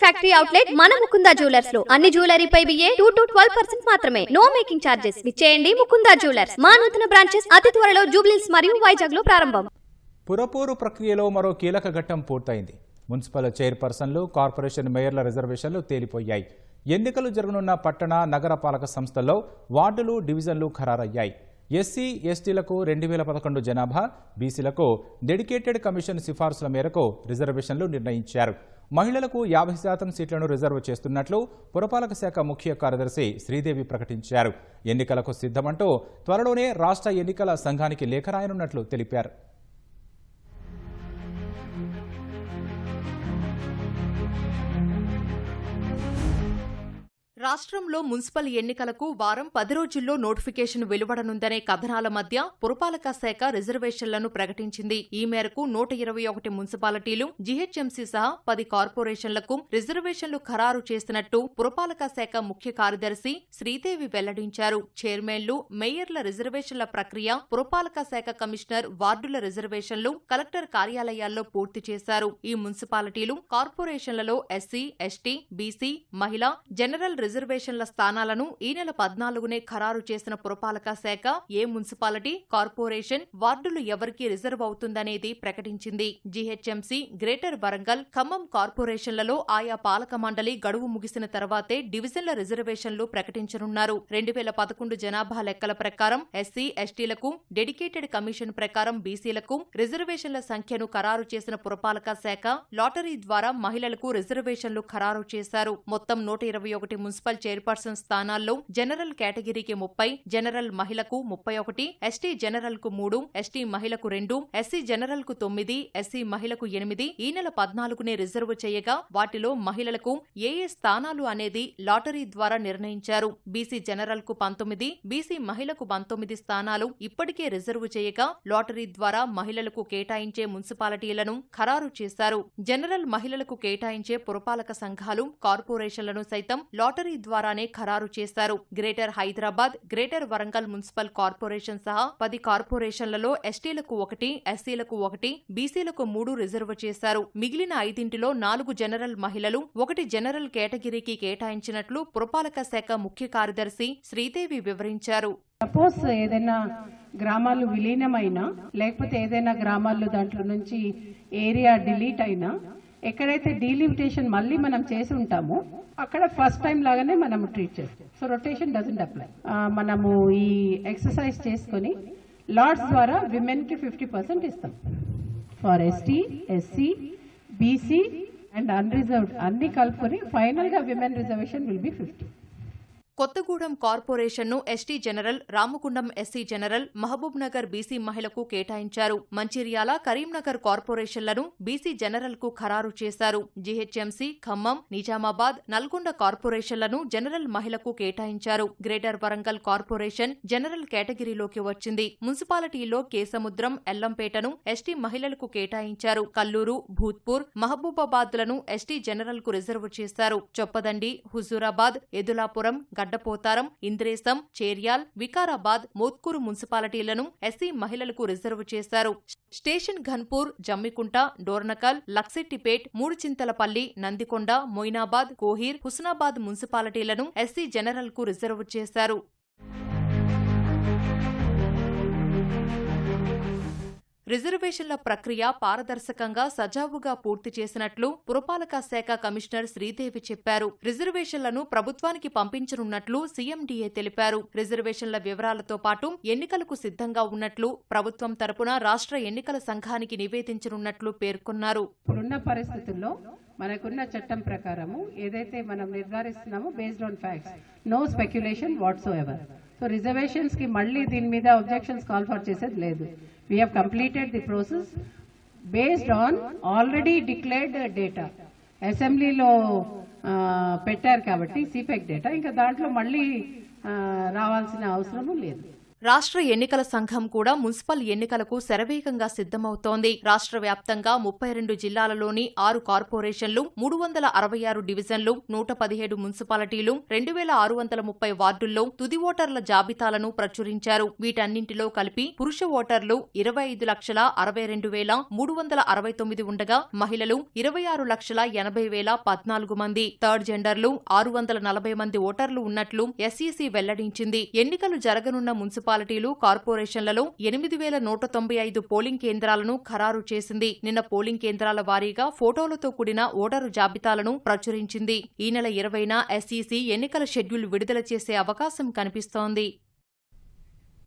Factory outlet మన Mukunda jewellers లో అన్ని జ్యువెలరీపై బియ్యే 2 to 12% మాత్రమే. No making charges. విచ్చేయండి ముకుందా జ్యువెలర్స్. మా నూతన బ్రాంచెస్ అతి త్వరలో జూబ్లీహిల్స్ మరియు వైజాగ్ లో ప్రారంభం. పురపోరు ప్రక్రియలో మరో కీలక ఘట్టం పూర్తయింది. మున్సిపల్ చైర్పర్సన్లు, కార్పొరేషన్ మేయర్ల రిజర్వేషన్లు తేలిపోయాయి. ఎన్నికలు జరగనున్న పట్టణ నగర పాలక సంస్థల్లో వార్డులు, డివిజన్లు ఖరారయ్యాయి. ఎస్సీ, ఎస్టీలకు 2011 జనాభా, బీసీలకు డెడికేటెడ్ కమిషన్ సిఫార్సుల మేరకు రిజర్వేషన్లు నిర్ణయించారు. మహిళలకు 50% సీట్లను రిజర్వ్ చేస్తున్నట్లు పురపాలక శాఖ ముఖ్య కార్యదర్శి శ్రీదేవి ప్రకటించారు. ఎన్నికలకు సిద్ధమంటూ త్వరలోనే రాష్ట్ర ఎన్నికల సంఘానికి లేఖ రాయనున్నట్లు తెలిపారు. రాష్ట్రంలో మున్సిపల్ ఎన్నికలకు వారం 10 రోజుల్లో నోటిఫికేషన్ వెలువడనుందనే కథనాల మధ్య పురపాలక శాఖ రిజర్వేషన్లను ప్రకటించింది. ఈ మేరకు 121 మున్సిపాలిటీలు, జీహెచ్ఎంసీ సహా 10 కార్పొరేషన్లకు రిజర్వేషన్లు ఖరారు చేసినట్టు పురపాలక శాఖ ముఖ్య కార్యదర్శి శ్రీదేవి వెల్లడించారు. చైర్మన్లు, మేయర్ల రిజర్వేషన్ల ప్రక్రియ, పురపాలక శాఖ కమిషనర్ వార్డుల రిజర్వేషన్లు కలెక్టర్ కార్యాలయాల్లో పూర్తి చేశారు. ఈ మున్సిపాలిటీలు, కార్పొరేషన్లలో ఎస్సీ, ఎస్టీ, బీసీ, మహిళా, జనరల్ రిజర్వేషన్ల స్థానాలను ఈ నెల 14నే ఖరారు చేసిన పురపాలక శాఖ ఏ మున్సిపాలిటీ, కార్పొరేషన్, వార్డులు ఎవరికి రిజర్వ్ అవుతుందనేది ప్రకటించింది. జీహెచ్ఎంసీ, గ్రేటర్ వరంగల్, ఖమ్మం కార్పొరేషన్లలో ఆయా పాలక మండలి గడువు ముగిసిన తర్వాతే డివిజన్ల రిజర్వేషన్లు ప్రకటించనున్నారు. 2011 జనాభా లెక్కల ప్రకారం ఎస్సీ, ఎస్టీలకు, డెడికేటెడ్ కమిషన్ ప్రకారం బీసీలకు రిజర్వేషన్ల సంఖ్యను ఖరారు చేసిన పురపాలక శాఖ లాటరీ ద్వారా మహిళలకు రిజర్వేషన్లు ఖరారు చేశారు. మొత్తం 121 మున్సిపల్ చైర్పర్సన్ స్థానాల్లో జనరల్ కేటగిరీకి 30, జనరల్ మహిళకు 31, ఎస్టీ జనరల్ కు 3, ఎస్టీ మహిళకు 2, ఎస్సీ జనరల్ కు 9, ఎస్సీ మహిళకు 8 ఈ నెల 14నే రిజర్వ్ చేయగా వాటిలో మహిళలకు ఏ స్థానాలు అనేది లాటరీ ద్వారా నిర్ణయించారు. బీసీ జనరల్ కు 19, బీసీ మహిళకు 19 స్థానాలు ఇప్పటికే రిజర్వ్ చేయగా లాటరీ ద్వారా మహిళలకు కేటాయించే మున్సిపాలిటీలను ఖరారు చేశారు. జనరల్ మహిళలకు కేటాయించే పురపాలక సంఘాలు, కార్పొరేషన్లను సైతం లాటరీ ద్వారానే ఖరారు చేశారు. Greater Hyderabad, greater Warangal municipal corporation సహా 10 కార్పొరేషన్లలో ఎస్టీలకు 1, ఎస్సీలకు 1, బీసీలకు 3 రిజర్వ్ చేశారు. మిగిలిన 5 4 జనరల్ మహిళలు, 1 జనరల్ కేటగిరీకి కేటాయించినట్లు పురపాలక శాఖ ముఖ్య కార్యదర్శి శ్రీదేవి వివరించారు. సపోజ్ ఏదైనా గ్రామాలు విలీనమైనా, లేకపోతే ఏదైనా గ్రామాల్లో దాంట్లో నుంచి ఏరియా డిలీట్ అయినా, ఎక్కడైతే డీలిమిటేషన్ మళ్ళీ మనం చేసి ఉంటామో అక్కడ ఫస్ట్ టైం లాగానే మనం ట్రీట్ చేస్తాం. So rotation doesn't apply. మనము ఈ ఎక్సర్సైజ్ చేసుకొని లాట్స్ ద్వారా విమెన్ కి 50% ఇస్తాం. For ST, SC, BC and unreserved అన్ని కలుపుకొని ఫైనల్ గా women reservation will be 50. Kothagudem కార్పొరేషన్ను ST general, Ramagundam SC general, Mahabubnagar BC మహిళకు కేటాయించారు. మంచిర్యాల, కరీంనగర్ కార్పొరేషన్లను బీసీ జనరల్ కు ఖరారు చేశారు. జీహెచ్ఎంసీ, ఖమ్మం, నిజామాబాద్, నల్గొండ కార్పొరేషన్లను జనరల్ మహిళకు కేటాయించారు. గ్రేటర్ వరంగల్ కార్పొరేషన్ జనరల్ కేటగిరీలోకి వచ్చింది. మున్సిపాలిటీలో కేసముద్రం, ఎల్లంపేటను ఎస్టీ మహిళలకు కేటాయించారు. కల్లూరు, భూత్పూర్, మహబూబాబాద్లను ఎస్టీ జనరల్ కు రిజర్వ్ చేశారు. చొప్పదండి, హుజూరాబాద్, ఎదులాపురం, గడ్డపోతారం, ఇంద్రేశం, చేర్యాల్, వికారాబాద్, మోత్కూరు మున్సిపాలిటీలను ఎస్సీ మహిళలకు రిజర్వ్ చేశారు. స్టేషన్ ఘన్పూర్, జమ్మికుంట, డోర్నకల్, లక్సెట్టిపేట్, మూడుచింతలపల్లి, నందికొండ, మొయినాబాద్, కోహీర్, హుస్నాబాద్ మున్సిపాలిటీలను ఎస్సీ జనరల్ కు రిజర్వ్ చేశారు. రిజర్వేషన్ల ప్రక్రియ పారదర్శకంగా, సజావుగా పూర్తి చేసినట్లు పురపాలక శాఖ కమిషనర్ శ్రీదేవి చెప్పారు. రిజర్వేషన్లను ప్రభుత్వానికి పంపించనున్నట్లు సీఎండీఏ తెలిపారు. రిజర్వేషన్ల వివరాలతో పాటు ఎన్నికలకు సిద్ధంగా ఉన్నట్లు ప్రభుత్వం తరపున రాష్ట్ర ఎన్నికల సంఘానికి నివేదించనున్నట్లు పేర్కొన్నారు. ఇప్పుడున్న పరిస్థితుల్లో మనకున్న చట్టం ప్రకారము ఏదైతే మనం నిర్ధారిస్తున్నామో based on facts, no speculation whatsoever. So reservations కి మళ్ళీ దీని మీద అబ్జెక్షన్స్ కాల్ ఫర్ చేసేది లేదు. We have completed the process based on already declared data. అసెంబ్లీలో పెట్టారు కాబట్టి సిపెక్ డేటా, ఇంకా దాంట్లో మళ్ళీ రావాల్సిన అవసరము లేదు. రాష్ట్ర ఎన్నికల సంఘం కూడా మున్సిపల్ ఎన్నికలకు శరవేగంగా సిద్ధమవుతోంది. రాష్ట్ర వ్యాప్తంగా 32 జిల్లాలలోని 6 కార్పొరేషన్లు, 366 డివిజన్లు, 117 మున్సిపాలిటీలు, 2630 వార్డుల్లో తుది ఓటర్ల జాబితాలను ప్రచురించారు. వీటన్నింటిలో కలిపి పురుష ఓటర్లు 25,62,369 ఉండగా మహిళలు 26,80,014 మంది, థర్డ్ జెండర్లు 640 మంది ఓటర్లు ఉన్నట్లు ఎస్ఈసీ వెల్లడించింది. ఎన్నికలు జరగనున్న మున్సిపాలిటీలు, కార్పొరేషన్లలో 8,195 పోలింగ్ కేంద్రాలను ఖరారు చేసింది. నిన్న పోలింగ్ కేంద్రాల వారీగా ఫోటోలతో కూడిన ఓటరు జాబితాలను ప్రచురించింది. ఈ నెల 20న ఎస్ఈసీ ఎన్నికల షెడ్యూల్ విడుదల చేసే అవకాశం కనిపిస్తోంది.